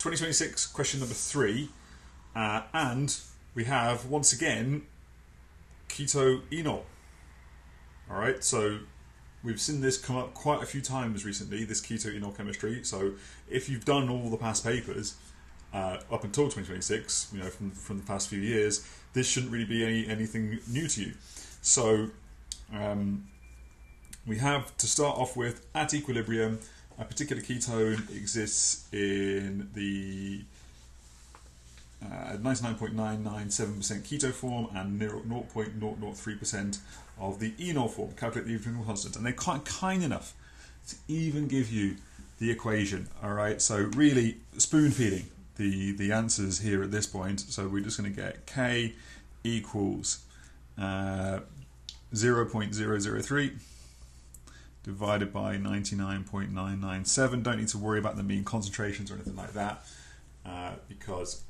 2026 question number 3, and we have once again keto-enol. All right, so we've seen this come up quite a few times recently, this keto-enol chemistry. So if you've done all the past papers up until 2026, you know, from the past few years, this shouldn't really be anything new to you. So we have to start off with, at equilibrium, a particular ketone exists in the 99.997% keto form and 0.003% of the enol form. Calculate the equilibrium constant, and they're quite kind enough to even give you the equation. All right, so really spoon feeding the answers here at this point. So we're just going to get K equals 0.003 divided by 99.997. Don't need to worry about them being concentrations or anything like that, because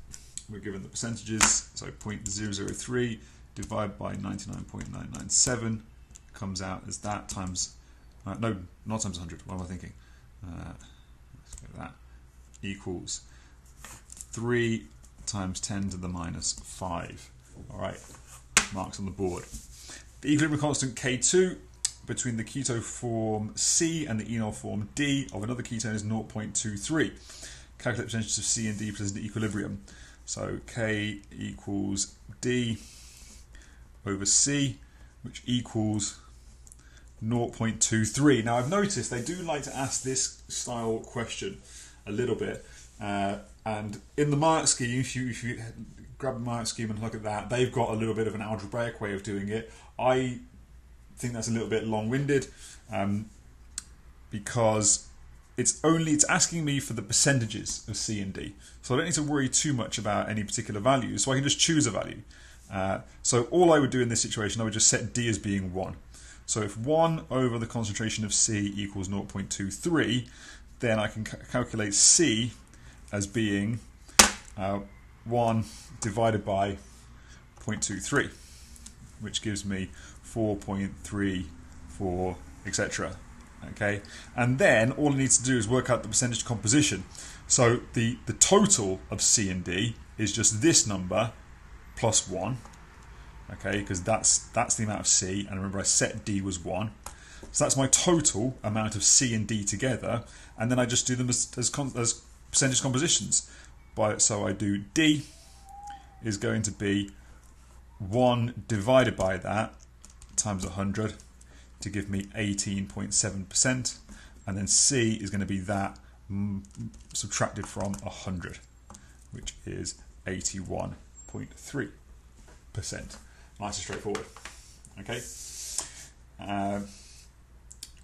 we're given the percentages. So 0.003 divided by 99.997 comes out as that times, no, not times 100, what am I thinking? Let's go that, equals 3 times 10 to the minus 5. All right, marks on the board. The equilibrium constant K2 between the keto form C and the enol form D of another ketone is 0.23. Calculate percentages of C and D present at equilibrium. So K equals D over C, which equals 0.23. Now I've noticed they do like to ask this style question a little bit, and in the mark scheme, if you grab the mark scheme and look at that, they've got a little bit of an algebraic way of doing it. I think that's a little bit long-winded, because it's asking me for the percentages of C and D, so I don't need to worry too much about any particular values, so I can just choose a value. So all I would do in this situation, I would just set D as being 1. So if 1 over the concentration of C equals 0.23, then I can calculate C as being 1 divided by 0.23, which gives me 4.34, etc. Okay, and then all I need to do is work out the percentage composition. So the total of C and D is just this number plus 1. Okay, because that's the amount of C, and remember I set D was 1. So that's my total amount of C and D together, and then I just do them as percentage compositions. So I do D is going to be 1 divided by that times 100 to give me 18.7%, and then C is going to be that subtracted from 100, which is 81.3%. Nice and straightforward. Okay.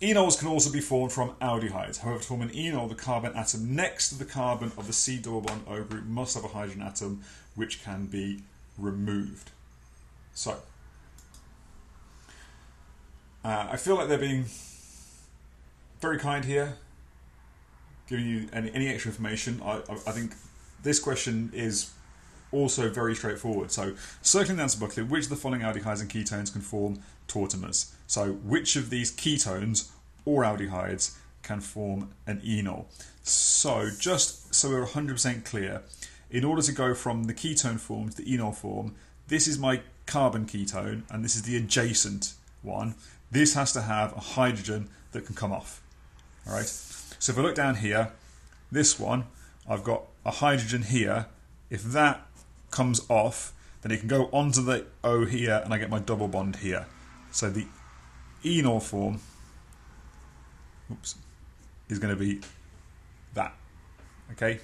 Enols can also be formed from aldehydes. However, to form an enol, the carbon atom next to the carbon of the C double bond O group must have a hydrogen atom which can be removed. So, I feel like they're being very kind here, giving you any extra information. I think this question is also very straightforward. So, circling the answer booklet, which of the following aldehydes and ketones can form tautomers? So, which of these ketones or aldehydes can form an enol? So, just so we're 100% clear, in order to go from the ketone form to the enol form, this is my carbon ketone and this is the adjacent one. This has to have a hydrogen that can come off. All right. So if I look down here, this one, I've got a hydrogen here. If that comes off, then it can go onto the O here, and I get my double bond here. So the enol form, is going to be that. Okay.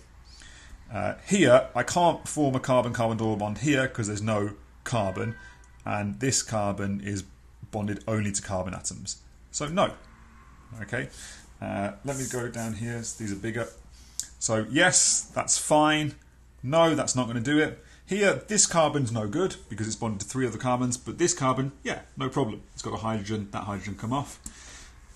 Here, I can't form a carbon-carbon double bond here because there's no carbon, and this carbon is bonded only to carbon atoms. So no. Okay. Let me go down here. These are bigger. So yes, that's fine. No, that's not going to do it. Here, this carbon's no good because it's bonded to 3 other carbons, but this carbon, yeah, no problem. It's got a hydrogen, that hydrogen come off.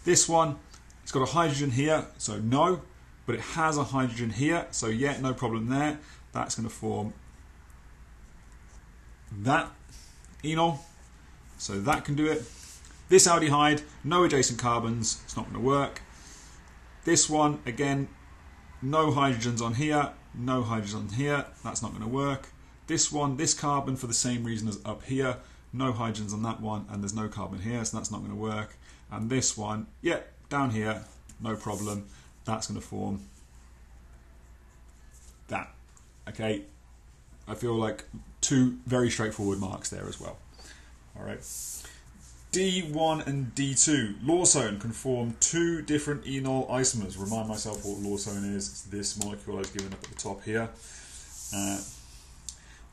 This one, it's got a hydrogen here, so no, but it has a hydrogen here, so yeah, no problem there. That's going to form that enol, so that can do it. This aldehyde, no adjacent carbons, it's not going to work. This one, again, no hydrogens on here, no hydrogen on here, that's not going to work. This one, this carbon, for the same reason as up here, no hydrogens on that one, and there's no carbon here, so that's not going to work. And this one, yeah, down here, no problem, that's going to form that. Okay, I feel like two very straightforward marks there as well. All right. D1 and D2. Lawsone can form two different enol isomers. Remind myself what Lawsone is. It's this molecule I was given up at the top here.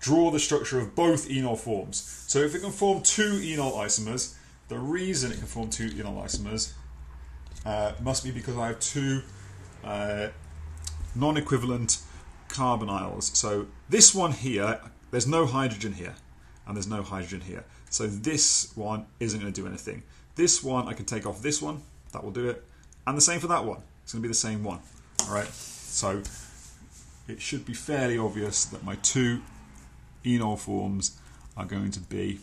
Draw the structure of both enol forms. So if it can form two enol isomers, the reason it can form two enol isomers must be because I have two non-equivalent carbonyls. So this one here, there's no hydrogen here, and there's no hydrogen here. So this one isn't going to do anything. This one, I can take off this one, that will do it. And the same for that one. It's going to be the same one. All right. So it should be fairly obvious that my two enol forms are going to be,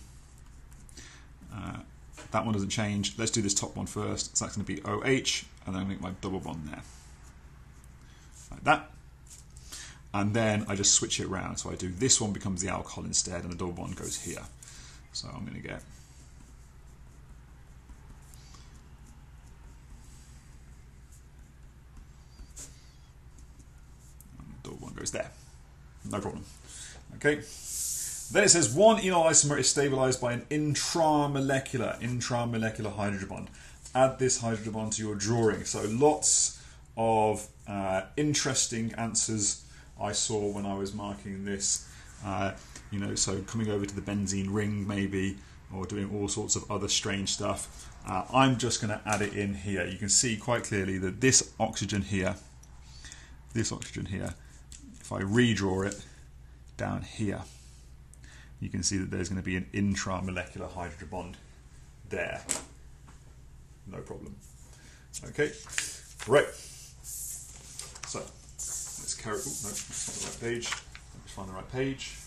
that one doesn't change. Let's do this top one first. So that's going to be OH, and then I make my double bond there. Like that. And then I just switch it around. So I do this one becomes the alcohol instead, and the double bond goes here. So I'm going to get double bond goes there. No problem. Okay. Then it says one enol isomer is stabilized by an intramolecular hydrogen bond. Add this hydrogen bond to your drawing. So lots of interesting answers I saw when I was marking this. You know, so coming over to the benzene ring maybe, or doing all sorts of other strange stuff. I'm just going to add it in here. You can see quite clearly that this oxygen here, if I redraw it down here, you can see that there's going to be an intramolecular hydrogen bond there. No problem. Okay, right. So let's carry. Oh, no, that's not the right page. Let me find the right page.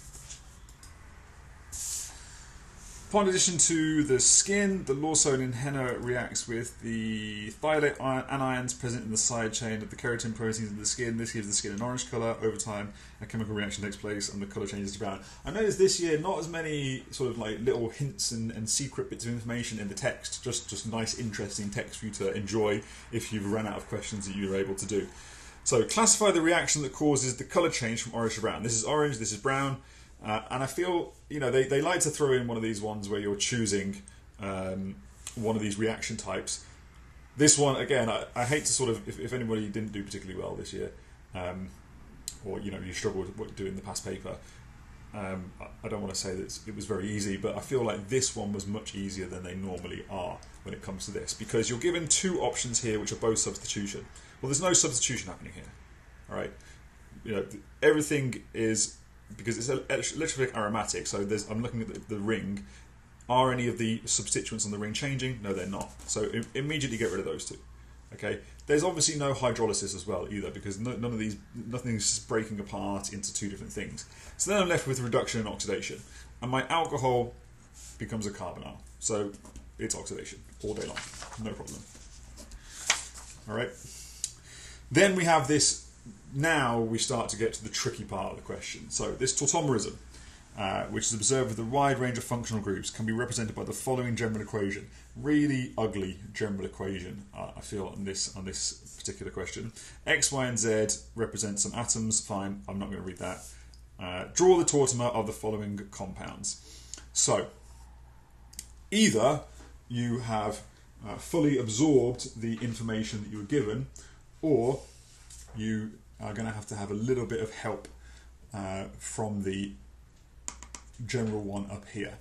Upon addition to the skin, the Lawsone in henna reacts with the thiolate anions present in the side chain of the keratin proteins in the skin. This gives the skin an orange colour. Over time, a chemical reaction takes place and the colour changes to brown. I noticed this year not as many sort of like little hints and secret bits of information in the text, just nice, interesting text for you to enjoy if you've run out of questions that you're able to do. So classify the reaction that causes the colour change from orange to brown. This is orange, this is brown. And I feel, you know, they like to throw in one of these ones where you're choosing one of these reaction types. This one, again, I hate to sort of, if anybody didn't do particularly well this year, or, you know, you struggled with doing the past paper, I don't want to say that it was very easy, but I feel like this one was much easier than they normally are when it comes to this, because you're given two options here which are both substitution. Well, there's no substitution happening here, all right? You know, everything is... because it's electrophilic aromatic, so I'm looking at the ring. Are any of the substituents on the ring changing? No, they're not. So immediately get rid of those two. Okay. There's obviously no hydrolysis as well either, because nothing's breaking apart into two different things. So then I'm left with reduction and oxidation, and my alcohol becomes a carbonyl. So it's oxidation all day long, no problem. All right. Then we have this. Now we start to get to the tricky part of the question. So this tautomerism, which is observed with a wide range of functional groups, can be represented by the following general equation. Really ugly general equation, I feel, on this particular question. X, Y, and Z represent some atoms. Fine, I'm not going to read that. Draw the tautomer of the following compounds. So either you have fully absorbed the information that you were given, or you are going to have a little bit of help from the general one up here.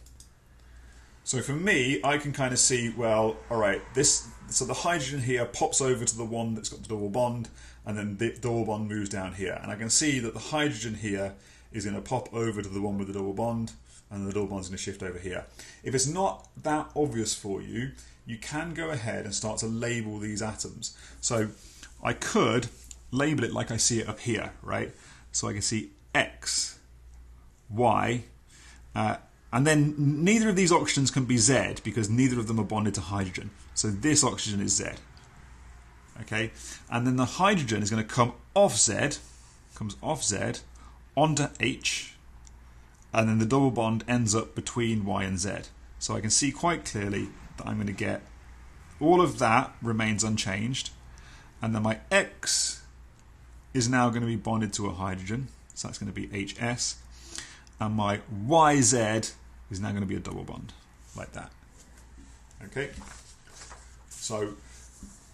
So for me, I can kind of see, well, all right, so the hydrogen here pops over to the one that's got the double bond, and then the double bond moves down here. And I can see that the hydrogen here is going to pop over to the one with the double bond, and the double bond's going to shift over here. If it's not that obvious for you, you can go ahead and start to label these atoms. So I could label it like I see it up here, right? So I can see X, Y, and then neither of these oxygens can be Z because neither of them are bonded to hydrogen. So this oxygen is Z, okay? And then the hydrogen is going to come off Z comes off Z onto H, and then the double bond ends up between Y and Z. So I can see quite clearly that I'm going to get all of that remains unchanged, and then my X is now going to be bonded to a hydrogen, so that's going to be HS, and my YZ is now going to be a double bond, like that. Okay, so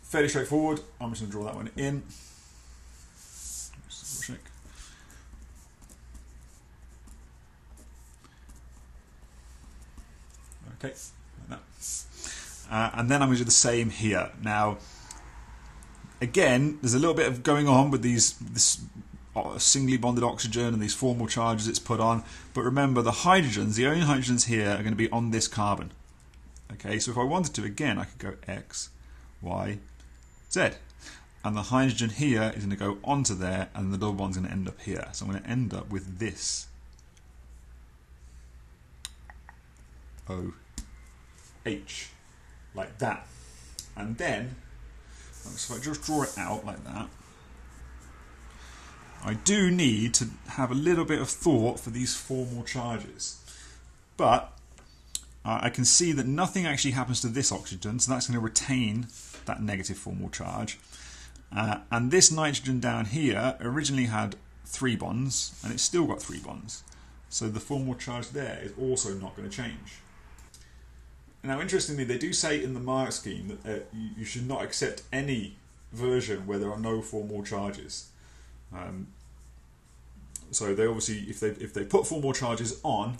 fairly straightforward. I'm just going to draw that one in. Just double check. Okay, like that. And then I'm going to do the same here. Now, again, there's a little bit of going on with this singly bonded oxygen and these formal charges it's put on. But remember, the hydrogens, the only hydrogens here are going to be on this carbon. Okay, so if I wanted to, again, I could go X, Y, Z. And the hydrogen here is going to go onto there, and the double bond's going to end up here. So I'm going to end up with this OH, like that. And then, so if I just draw it out like that, I do need to have a little bit of thought for these formal charges. But I can see that nothing actually happens to this oxygen, so that's going to retain that negative formal charge. And this nitrogen down here originally had 3 bonds, and it's still got 3 bonds. So the formal charge there is also not going to change. Now, interestingly, they do say in the mark scheme that you should not accept any version where there are no formal charges. So they obviously, if they put formal charges on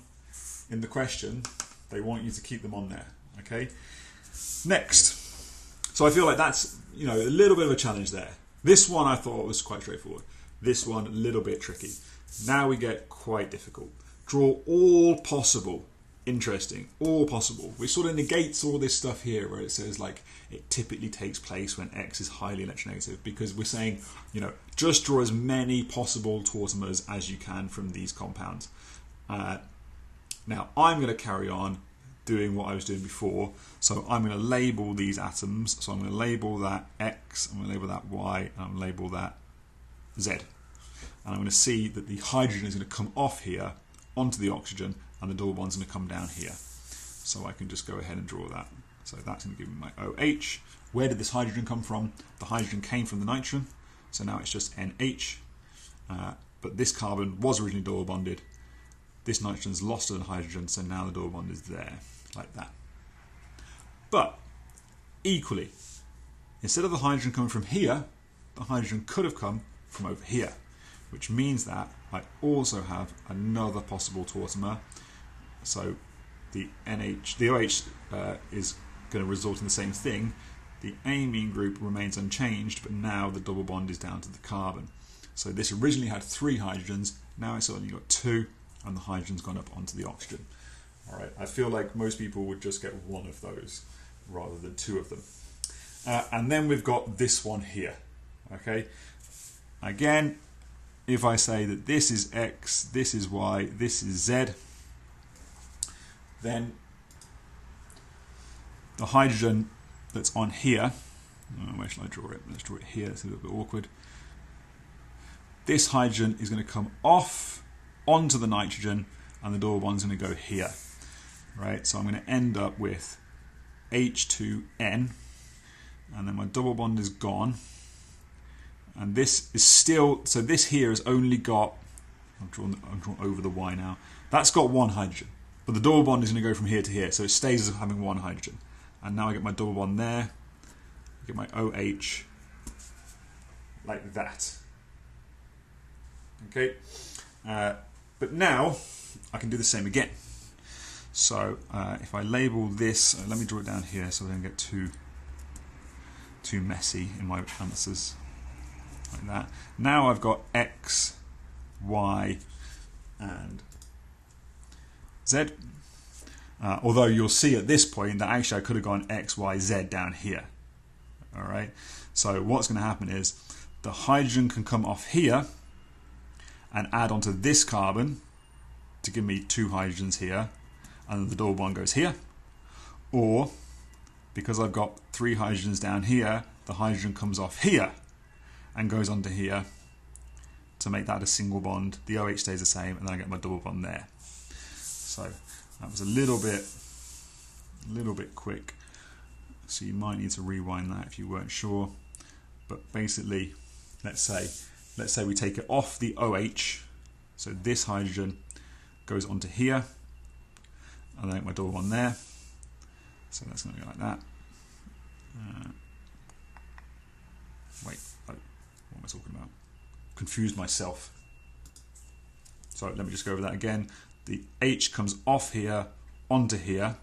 in the question, they want you to keep them on there. Okay. Next, so I feel like that's a little bit of a challenge there. This one I thought was quite straightforward. This one a little bit tricky. Now we get quite difficult. Draw all possible. Interesting, all possible, which sort of negates all this stuff here where it says like it typically takes place when X is highly electronegative, because we're saying just draw as many possible tautomers as you can from these compounds. Now I'm going to carry on doing what I was doing before, so I'm going to label these atoms. So I'm going to label that X, I'm going to label that Y, and I'm going to label that Z, and I'm going to see that the hydrogen is going to come off here onto the oxygen, and the double bond's going to come down here. So I can just go ahead and draw that. So that's going to give me my OH. Where did this hydrogen come from? The hydrogen came from the nitrogen, so now it's just NH. But this carbon was originally double bonded. This nitrogen's lost an hydrogen, so now the double bond is there, like that. But equally, instead of the hydrogen coming from here, the hydrogen could have come from over here, which means that I also have another possible tautomer. So the OH is going to result in the same thing. The amine group remains unchanged, but now the double bond is down to the carbon. So this originally had 3 hydrogens, now it's only got 2, and the hydrogen's gone up onto the oxygen. All right, I feel like most people would just get 1 of those rather than 2 of them. And then we've got this one here. Okay, again, if I say that this is X, this is Y, this is Z, then the hydrogen that's on here, where shall I draw it? Let's draw it here, it's a little bit awkward. This hydrogen is going to come off onto the nitrogen, and the double bond's going to go here. Right, so I'm going to end up with H2N, and then my double bond is gone. And this is still, so this here has only got, I'm drawing over the Y now, that's got 1 hydrogen. But the double bond is going to go from here to here, so it stays as having 1 hydrogen. And now I get my double bond there, I get my OH, like that. Okay, but now I can do the same again. So if I label this, let me draw it down here so I don't get too messy in my answers. Like that. Now I've got X, Y, and Z. Although you'll see at this point that actually I could have gone X, Y, Z down here. All right. So what's going to happen is the hydrogen can come off here and add onto this carbon to give me 2 hydrogens here, and the double bond goes here. Or because I've got 3 hydrogens down here, the hydrogen comes off here and goes onto here to make that a single bond. The OH stays the same, and then I get my double bond there. So that was a little bit quick. So you might need to rewind that if you weren't sure. But basically, let's say we take it off the OH. So this hydrogen goes onto here, and then I get my double bond there. So that's going to go like that. Wait, what am I talking about? Confused myself. So let me just go over that again. The H comes off here onto here.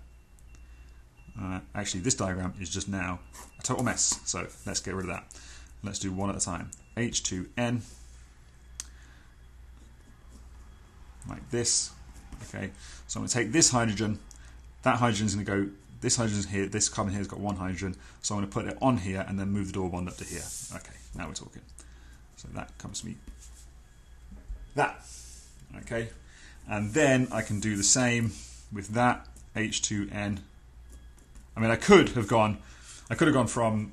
Actually, this diagram is just now a total mess. So let's get rid of that. Let's do one at a time. H2N. Like this. Okay. So I'm going to take this hydrogen. That hydrogen is going to go. This hydrogen's here. This carbon here has got one hydrogen. So I'm going to put it on here and then move the double bond up to here. Okay. Now we're talking. So that comes to me. That. Okay. And then I can do the same with that H2N. I mean, I could have gone from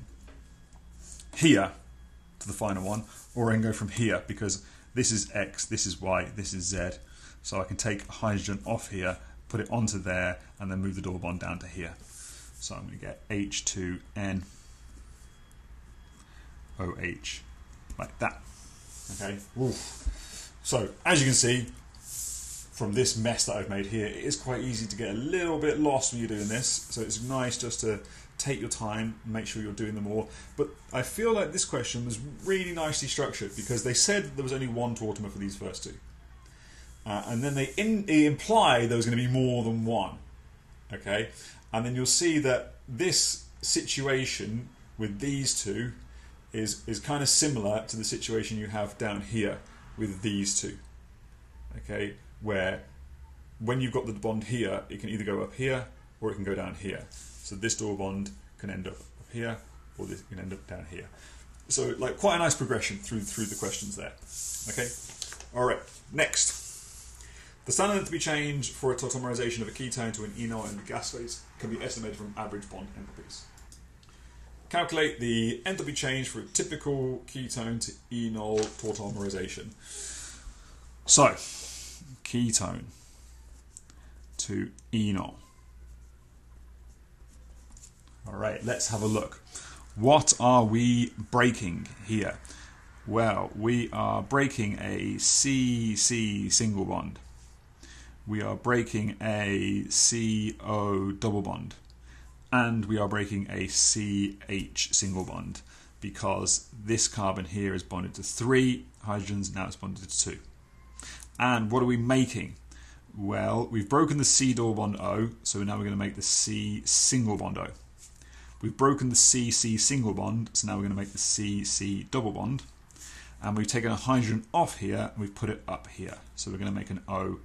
here to the final one, or I can go from here because this is X, this is Y, this is Z. So I can take hydrogen off here, put it onto there, and then move the double bond down to here. So I'm going to get H2N OH like that. Okay. Oof. So as you can see from this mess that I've made here, it is quite easy to get a little bit lost when you're doing this. So it's nice just to take your time and make sure you're doing them all. But I feel like this question was really nicely structured because they said there was only one tautomer for these first two. And then they imply there was going to be more than one. Okay? And then you'll see that this situation with these two is kind of similar to the situation you have down here with these two. Okay? Where when you've got the bond here, it can either go up here or it can go down here. So this double bond can end up here, or this can end up down here. So like quite a nice progression through the questions there. Okay, all right. Next, the standard enthalpy change for a tautomerization of a ketone to an enol in the gas phase can be estimated from average bond enthalpies. Calculate the enthalpy change for a typical ketone to enol tautomerization. So, ketone to enol. All right, let's have a look. What are we breaking here? Well, we are breaking a C-C single bond. We are breaking a CO double bond. And we are breaking a CH single bond because this carbon here is bonded to 3 hydrogens, now it's bonded to 2. And what are we making? Well, we've broken the C double bond O, so now we're going to make the C single bond O. We've broken the C-C single bond, so now we're going to make the C-C double bond. And we've taken a hydrogen off here, and we've put it up here. So we're going to make an OH.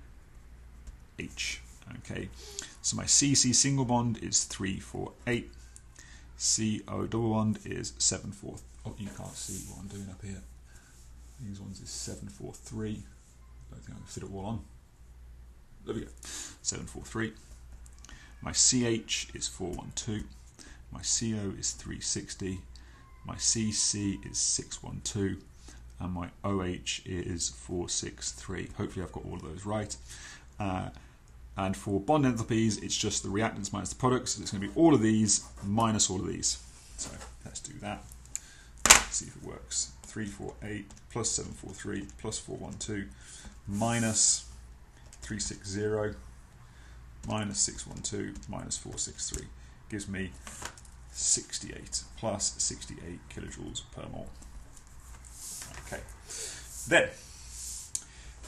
Okay, so my C-C single bond is 3,4,8. CO double bond is 7,4. Oh, you can't see what I'm doing up here. These ones is 7,4,3. I don't think I can fit it all on. There we go. 7,4,3. My CH is 4,1,2. My CO is 360, my CC is 612, and my OH is 463. Hopefully I've got all of those right. And for bond enthalpies, it's just the reactants minus the products. So it's going to be all of these minus all of these. So let's do that. Let's see if it works. 348 plus 743 plus 412 minus 360 minus 612 minus 463 gives me 68 plus 68 kilojoules per mole. Okay. Then,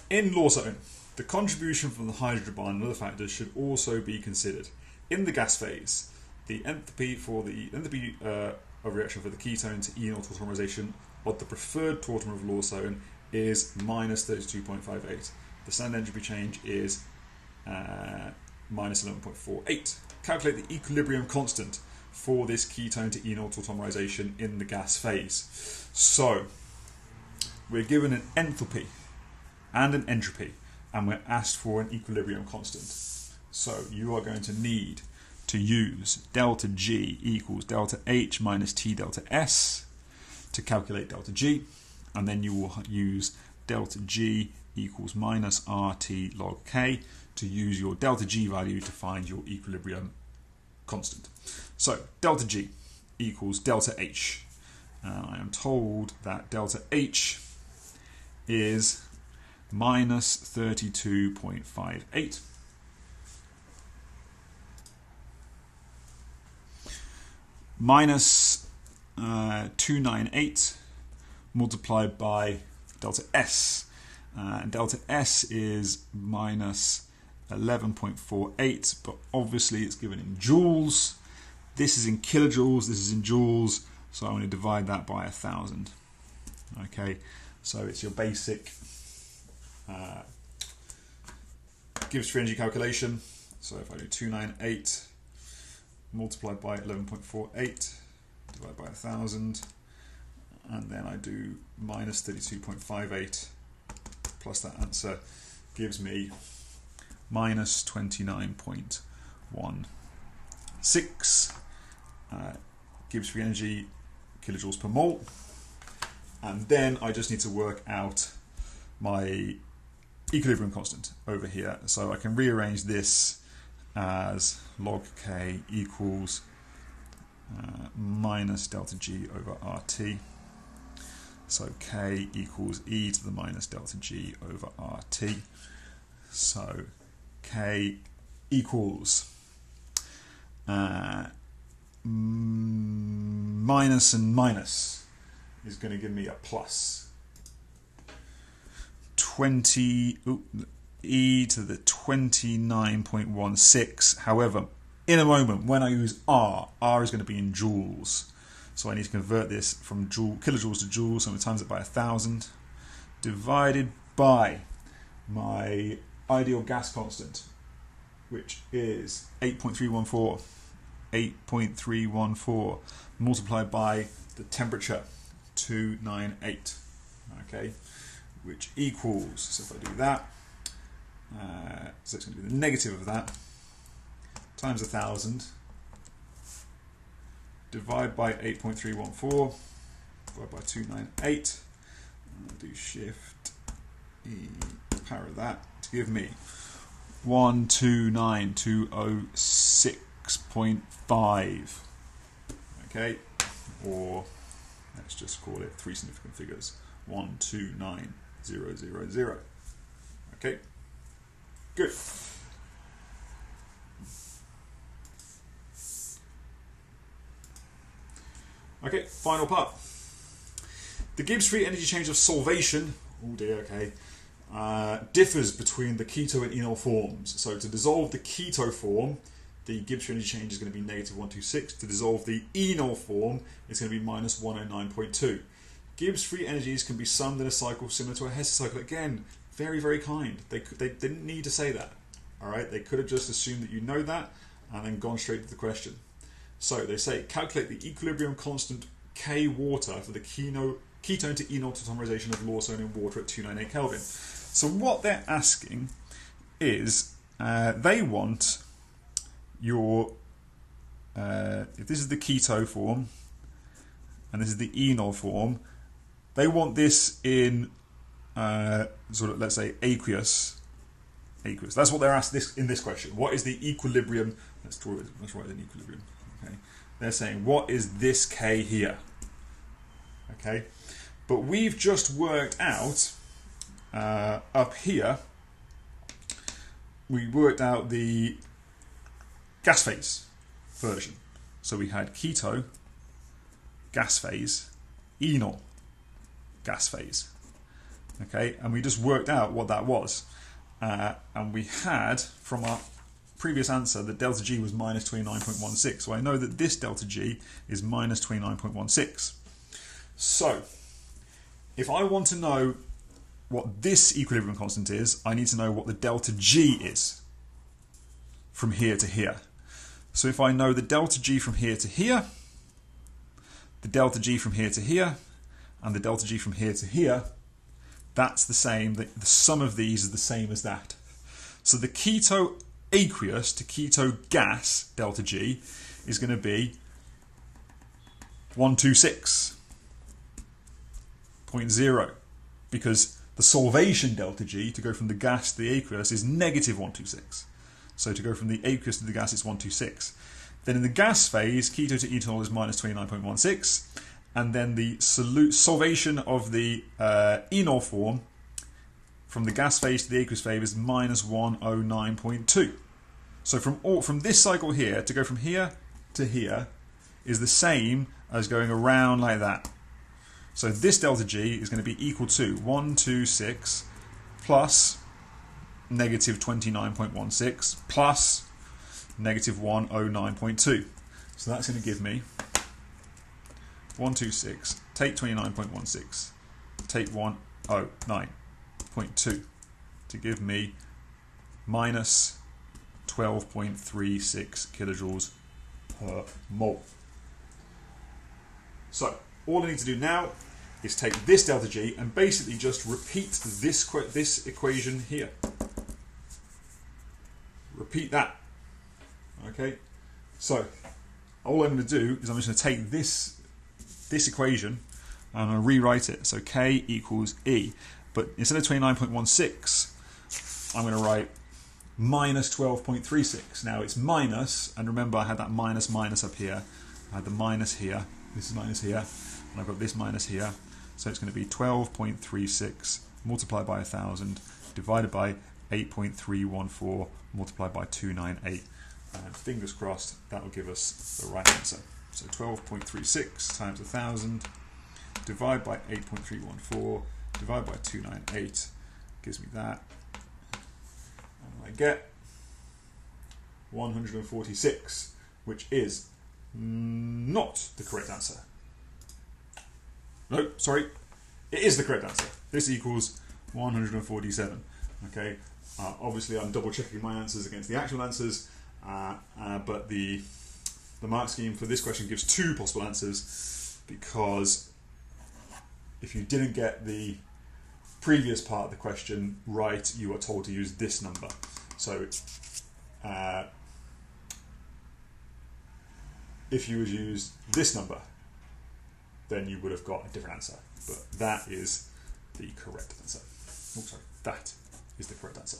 in Lawsone, the contribution from the hydrogen bond and other factors should also be considered. In the gas phase, the enthalpy of reaction for the ketone to enol tautomerization of the preferred tautomer of Lawsone is minus 32.58. The standard entropy change is minus 11.48. Calculate the equilibrium constant for this ketone to enol tautomerization in the gas phase. So, we're given an enthalpy and an entropy, and we're asked for an equilibrium constant. So, you are going to need to use delta G equals delta H minus T delta S to calculate delta G, and then you will use delta G equals minus RT log K to use your delta G value to find your equilibrium constant. So delta G equals delta H. I am told that delta H is minus 32.58. Minus 298 multiplied by delta S. And delta S is minus 11.48, but obviously it's given in joules. This is in kilojoules, this is in joules, so I'm going to divide that by 1,000. Okay, so it's your basic Gibbs free energy calculation. So if I do 298 multiplied by 11.48 divided by 1,000, and then I do minus 32.58 plus that answer gives me minus 29.16 Gibbs free energy kilojoules per mole. And then I just need to work out my equilibrium constant over here. So I can rearrange this as log K equals minus delta G over RT. So K equals e to the minus delta G over RT. So K equals minus and minus is going to give me a plus 20 e to the 29.16. However, in a moment when I use R is going to be in joules, so I need to convert this from kilojoules to joules. So I'm going to times it by 1,000 divided by my ideal gas constant, which is 8.314 multiplied by the temperature 298, okay, which equals, so if I do that, so it's going to be the negative of that times 1,000 divide by 8.314 divide by 298, and I'll do shift E power of that to give me 129,206.5, okay, or let's just call it three significant figures, 129,000. Okay, good. Okay, final part. The Gibbs free energy change of solvation, oh dear, okay, differs between the keto and enol forms. So to dissolve the keto form, the Gibbs free energy change is going to be negative 126. To dissolve the enol form, it's going to be minus 109.2. Gibbs free energies can be summed in a cycle similar to a Hess cycle. Again, very, very kind. They didn't need to say that. All right, they could have just assumed that you know that and then gone straight to the question. So they say calculate the equilibrium constant K water for the ketone to enol tautomerization of Lawsone in water at 298 Kelvin. So what they're asking is they want your if this is the keto form and this is the enol form, they want this in sort of, let's say, aqueous. That's what they're asked in this question. What is the equilibrium? Let's write an equilibrium. Okay, they're saying what is this K here? Okay, but we've just worked out up here. We worked out the gas phase version. So we had keto, gas phase, enol, gas phase. Okay, and we just worked out what that was. And we had, from our previous answer, that delta G was minus 29.16. So I know that this delta G is minus 29.16. So if I want to know what this equilibrium constant is, I need to know what the delta G is from here to here. So if I know the delta G from here to here, the delta G from here to here, and the delta G from here to here, that's the same. The sum of these is the same as that. So the keto aqueous to keto gas delta G is going to be 126.0, because The solvation delta G, to go from the gas to the aqueous, is negative 126. So to go from the aqueous to the gas, it's 126. Then in the gas phase, keto to ethanol is minus 29.16. And then the solvation of the enol form from the gas phase to the aqueous phase is minus 109.2. So from this cycle here, to go from here to here, is the same as going around like that. So this delta G is going to be equal to 126 plus negative 29.16 plus negative 109.2. So that's going to give me 126, take 29.16, take 109.2 to give me minus 12.36 kilojoules per mole. So all I need to do now is take this delta G and basically just repeat this equation here. Repeat that. Okay. So all I'm going to do is I'm just going to take this equation and I'm going to rewrite it. So K equals E, but instead of 29.16, I'm going to write minus 12.36. Now it's minus, and remember I had that minus up here. I had the minus here. This is minus here, and I've got this minus here. So it's going to be 12.36 multiplied by 1,000 divided by 8.314 multiplied by 298. And fingers crossed that will give us the right answer. So 12.36 times 1,000 divided by 8.314 divided by 298 gives me that. And I get 146, which is not the correct answer. No, sorry, it is the correct answer. This equals 147. Okay, obviously I'm double checking my answers against the actual answers, but the mark scheme for this question gives two possible answers, because if you didn't get the previous part of the question right, you are told to use this number. So if you would use this number, then you would have got a different answer. But that is the correct answer. Oh, sorry, that is the correct answer.